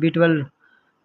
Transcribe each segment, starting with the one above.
B12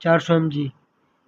400 mg